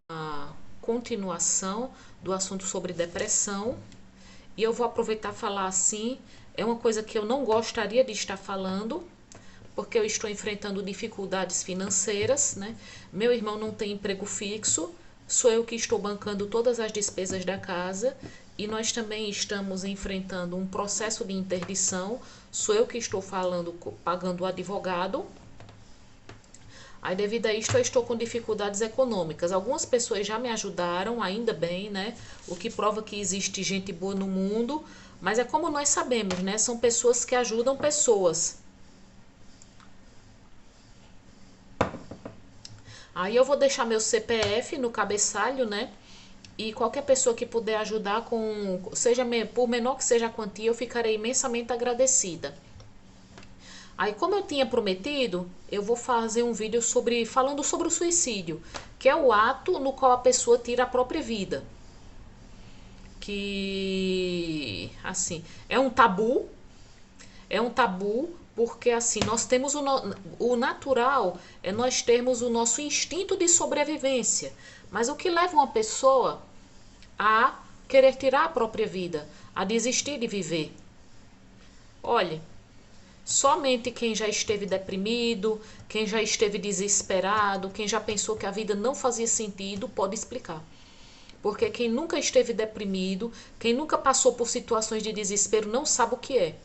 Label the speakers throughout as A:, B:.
A: a continuação do assunto sobre depressão. E eu vou aproveitar e falar assim, é uma coisa que eu não gostaria de estar falando, porque eu estou enfrentando dificuldades financeiras, né? Meu irmão não tem emprego fixo, sou eu que estou bancando todas as despesas da casa e nós também estamos enfrentando um processo de interdição, sou eu que estou falando, pagando o advogado. Aí, devido a isto, eu estou com dificuldades econômicas. Algumas pessoas já me ajudaram, ainda bem, né? O que prova que existe gente boa no mundo. Mas é como nós sabemos, né? São pessoas que ajudam pessoas. Aí eu vou deixar meu CPF no cabeçalho, né? E qualquer pessoa que puder ajudar com, seja por menor que seja a quantia, eu ficarei imensamente agradecida. Aí, como eu tinha prometido, eu vou fazer um vídeo falando sobre o suicídio, que é o ato no qual a pessoa tira a própria vida. Que, assim, é um tabu porque, assim, nós temos o natural, é nós termos o nosso instinto de sobrevivência. Mas o que leva uma pessoa a querer tirar a própria vida, a desistir de viver? Olhe, somente quem já esteve deprimido, quem já esteve desesperado, quem já pensou que a vida não fazia sentido, pode explicar. Porque quem nunca esteve deprimido, quem nunca passou por situações de desespero, não sabe o que é.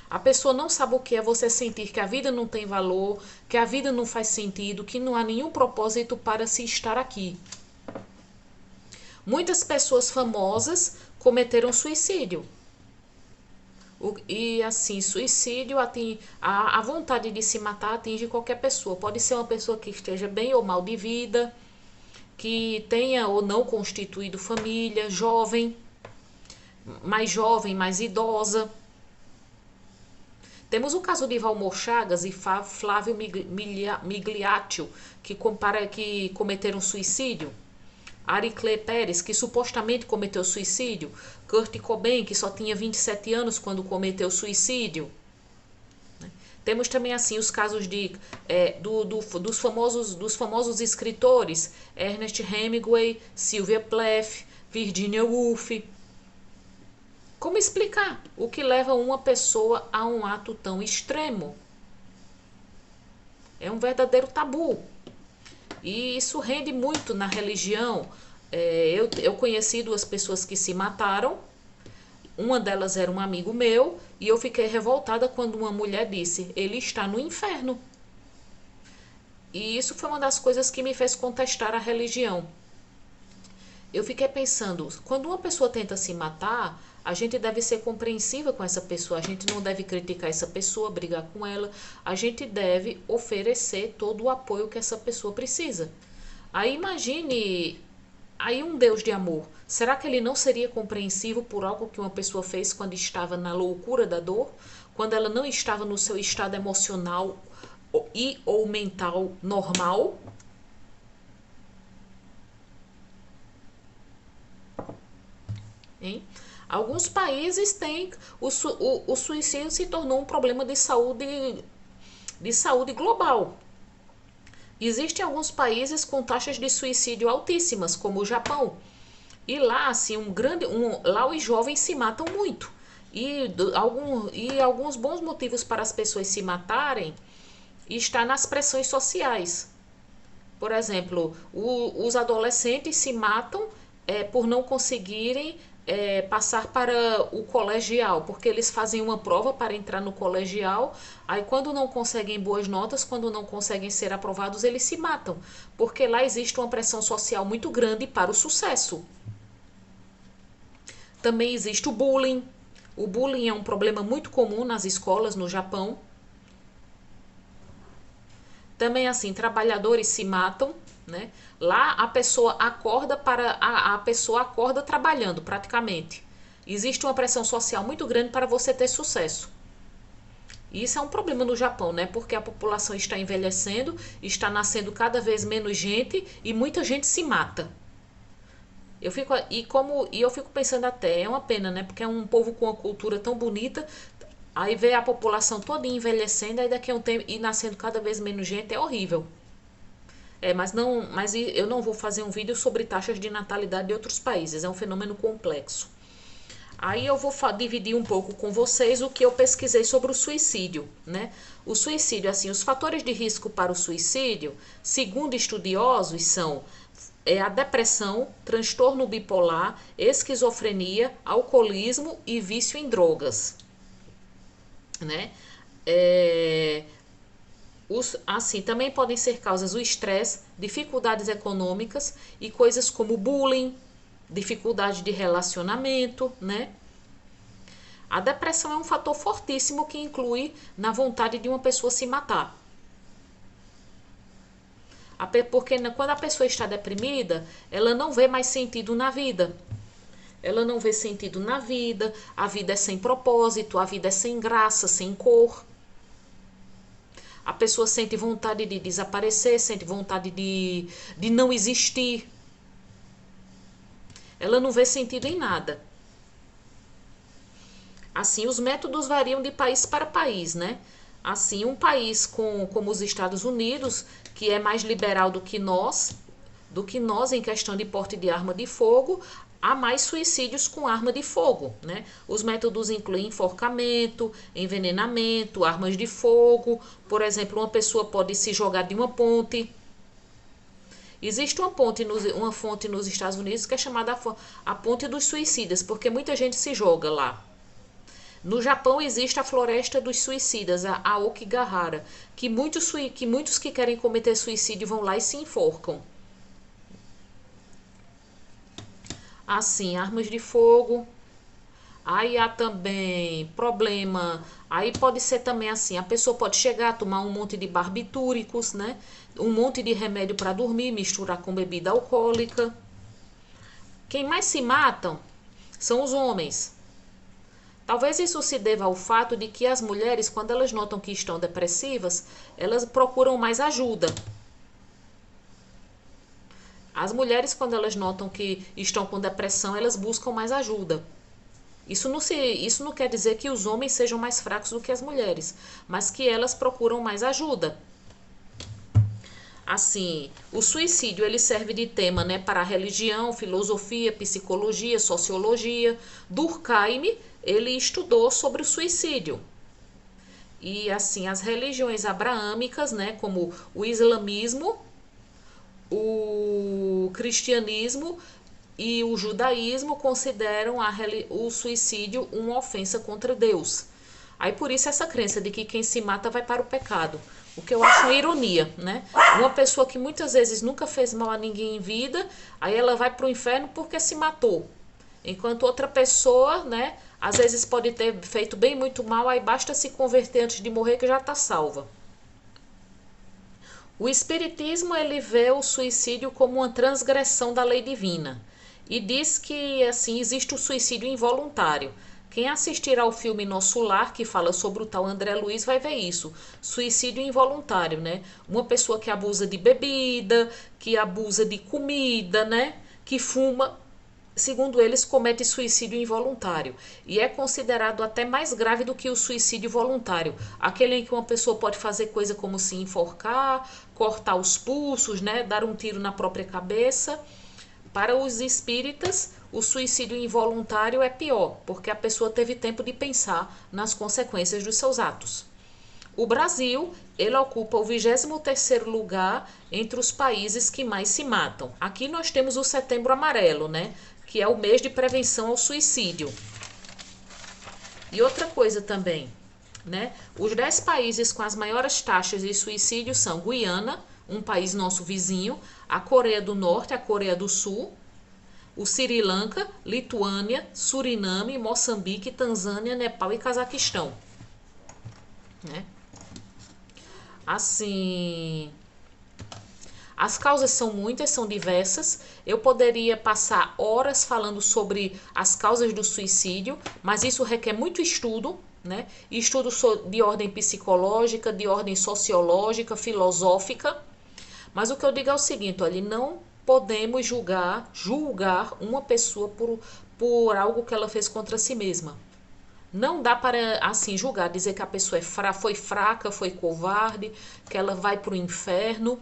A: A pessoa não sabe o que é você sentir que a vida não tem valor, que a vida não faz sentido, que não há nenhum propósito para se estar aqui. Muitas pessoas famosas cometeram suicídio. E assim, suicídio, a vontade de se matar atinge qualquer pessoa. Pode ser uma pessoa que esteja bem ou mal de vida, que tenha ou não constituído família, jovem, mais idosa. Temos o caso de Valmor Chagas e Flávio Migliaccio, que cometeram suicídio. Aricle Pérez, que supostamente cometeu suicídio. Kurt Cobain, que só tinha 27 anos quando cometeu suicídio. Temos também assim os casos dos famosos escritores Ernest Hemingway, Sylvia Plath, Virginia Woolf. Como explicar o que leva uma pessoa a um ato tão extremo? É um verdadeiro tabu. E isso rende muito na religião. Eu conheci duas pessoas que se mataram. Uma delas era um amigo meu. E eu fiquei revoltada quando uma mulher disse: ele está no inferno. E isso foi uma das coisas que me fez contestar a religião. Eu fiquei pensando, quando uma pessoa tenta se matar, a gente deve ser compreensiva com essa pessoa, a gente não deve criticar essa pessoa, brigar com ela, a gente deve oferecer todo o apoio que essa pessoa precisa. Aí imagine, aí um Deus de amor, será que ele não seria compreensivo por algo que uma pessoa fez quando estava na loucura da dor? Quando ela não estava no seu estado emocional e ou mental normal? Hein? Alguns países têm o suicídio se tornou um problema de saúde global. Existem alguns países com taxas de suicídio altíssimas, como o Japão. E lá, assim, lá os jovens se matam muito. E alguns bons motivos para as pessoas se matarem está nas pressões sociais. Por exemplo, os adolescentes se matam por não conseguirem passar para o colegial, porque eles fazem uma prova para entrar no colegial, aí quando não conseguem boas notas, quando não conseguem ser aprovados, eles se matam, porque lá existe uma pressão social muito grande para o sucesso. Também existe o bullying. O bullying é um problema muito comum nas escolas no Japão. Também assim, trabalhadores se matam, né? Lá a pessoa acorda a pessoa acorda trabalhando praticamente. Existe uma pressão social muito grande para você ter sucesso. E isso é um problema no Japão, né? Porque a população está envelhecendo, está nascendo cada vez menos gente e muita gente se mata. Eu fico pensando até, é uma pena, né? Porque é um povo com uma cultura tão bonita. Aí vê a população toda envelhecendo, aí daqui a um tempo e nascendo cada vez menos gente, é horrível. Mas eu não vou fazer um vídeo sobre taxas de natalidade de outros países, é um fenômeno complexo. Aí eu vou dividir um pouco com vocês o que eu pesquisei sobre o suicídio, né? O suicídio, assim, os fatores de risco para o suicídio, segundo estudiosos, são a depressão, transtorno bipolar, esquizofrenia, alcoolismo e vício em drogas, né? Assim, também podem ser causas o estresse, dificuldades econômicas e coisas como bullying, dificuldade de relacionamento, né? A depressão é um fator fortíssimo que inclui na vontade de uma pessoa se matar. Porque quando a pessoa está deprimida, ela não vê mais sentido na vida. Ela não vê sentido na vida, a vida é sem propósito, a vida é sem graça, sem cor. A pessoa sente vontade de desaparecer, sente vontade de não existir. Ela não vê sentido em nada. Assim, os métodos variam de país para país, né? Assim, um país como os Estados Unidos, que é mais liberal do que nós em questão de porte de arma de fogo, há mais suicídios com arma de fogo, né? Os métodos incluem enforcamento, envenenamento, armas de fogo. Por exemplo, uma pessoa pode se jogar de uma ponte. Existe uma fonte nos Estados Unidos que é chamada a ponte dos suicidas, porque muita gente se joga lá. No Japão existe a floresta dos suicidas, a Aokigahara, que muitos que querem cometer suicídio vão lá e se enforcam. Assim, armas de fogo. Aí há também problema. Aí pode ser também assim, a pessoa pode chegar a tomar um monte de barbitúricos, né? Um monte de remédio para dormir, misturar com bebida alcoólica. Quem mais se matam são os homens. Talvez isso se deva ao fato de que as mulheres, quando elas notam que estão depressivas, elas procuram mais ajuda. As mulheres, quando elas notam que estão com depressão, elas buscam mais ajuda. Isso não quer dizer que os homens sejam mais fracos do que as mulheres, mas que elas procuram mais ajuda. Assim, o suicídio ele serve de tema, né, para a religião, filosofia, psicologia, sociologia. Durkheim, ele estudou sobre o suicídio. E assim, as religiões abraâmicas, né, como o islamismo, o cristianismo e o judaísmo consideram o suicídio uma ofensa contra Deus. Aí por isso essa crença de que quem se mata vai para o pecado. O que eu acho uma ironia, né? Uma pessoa que muitas vezes nunca fez mal a ninguém em vida, aí ela vai para o inferno porque se matou. Enquanto outra pessoa, né, às vezes pode ter feito bem muito mal, aí basta se converter antes de morrer que já está salva. O espiritismo ele vê o suicídio como uma transgressão da lei divina e diz que assim existe o suicídio involuntário. Quem assistir ao filme Nosso Lar, que fala sobre o tal André Luiz, vai ver isso. Suicídio involuntário, né? Uma pessoa que abusa de bebida, que abusa de comida, né? Que fuma, segundo eles, comete suicídio involuntário. E é considerado até mais grave do que o suicídio voluntário. Aquele em que uma pessoa pode fazer coisa como se enforcar, cortar os pulsos, né? Dar um tiro na própria cabeça. Para os espíritas, o suicídio involuntário é pior, porque a pessoa teve tempo de pensar nas consequências dos seus atos. O Brasil, ele ocupa o 23º lugar entre os países que mais se matam. Aqui nós temos o Setembro Amarelo, né? Que é o mês de prevenção ao suicídio. E outra coisa também, né? Os 10 países com as maiores taxas de suicídio são Guiana, um país nosso vizinho, a Coreia do Norte, a Coreia do Sul, o Sri Lanka, Lituânia, Suriname, Moçambique, Tanzânia, Nepal e Cazaquistão. Né? Assim, as causas são muitas, são diversas. Eu poderia passar horas falando sobre as causas do suicídio, mas isso requer muito estudo, né? Estudo de ordem psicológica, de ordem sociológica, filosófica. Mas o que eu digo é o seguinte, olha, não podemos julgar uma pessoa por algo que ela fez contra si mesma. Não dá para, assim, julgar, dizer que a pessoa foi fraca, foi covarde, que ela vai para o inferno.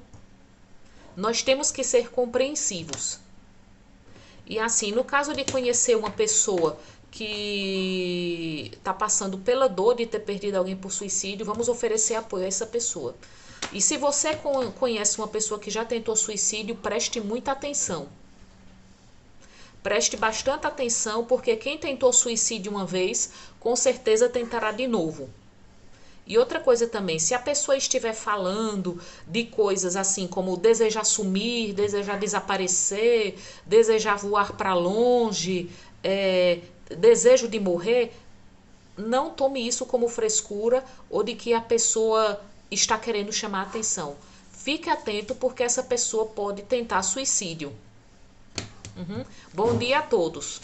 A: nós temos que ser compreensivos. E assim, no caso de conhecer uma pessoa que está passando pela dor de ter perdido alguém por suicídio, vamos oferecer apoio a essa pessoa. E se você conhece uma pessoa que já tentou suicídio, preste muita atenção. Preste bastante atenção, porque quem tentou suicídio uma vez, com certeza tentará de novo. E outra coisa também, se a pessoa estiver falando de coisas assim como desejar sumir, desejar desaparecer, desejar voar para longe, desejo de morrer, não tome isso como frescura ou de que a pessoa está querendo chamar atenção. Fique atento, porque essa pessoa pode tentar suicídio. Bom dia a todos.